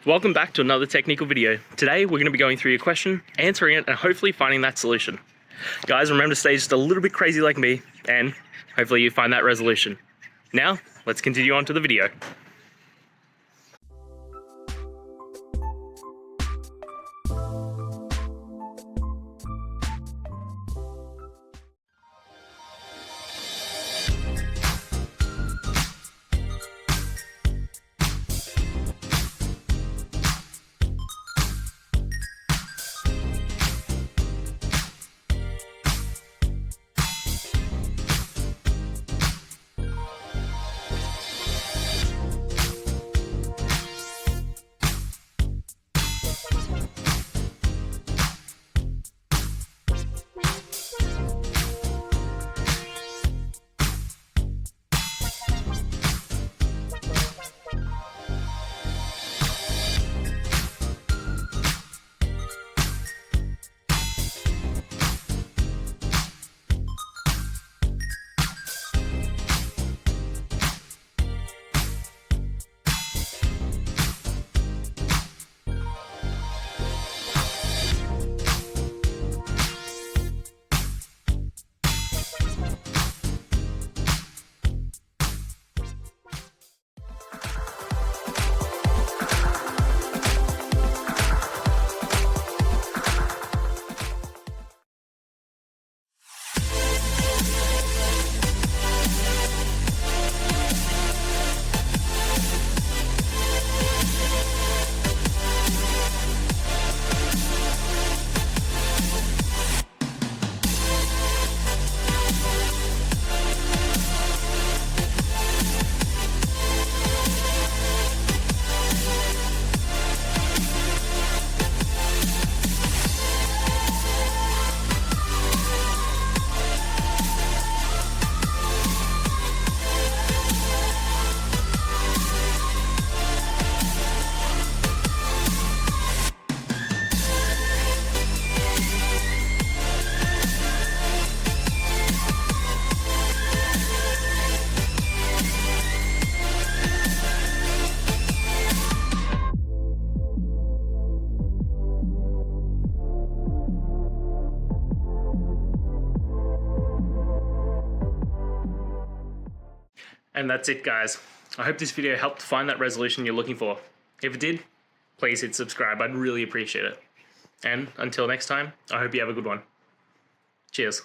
Welcome back to another technical video. Today we're going to be going through your question, answering it, and hopefully finding that solution. Guys, remember to stay just a little bit crazy like me, and hopefully you find that resolution. Now, let's continue on to the video. And that's it, guys. I hope this video helped find that resolution you're looking for. If it did, please hit subscribe. I'd really appreciate it. And until next time, I hope you have a good one. Cheers.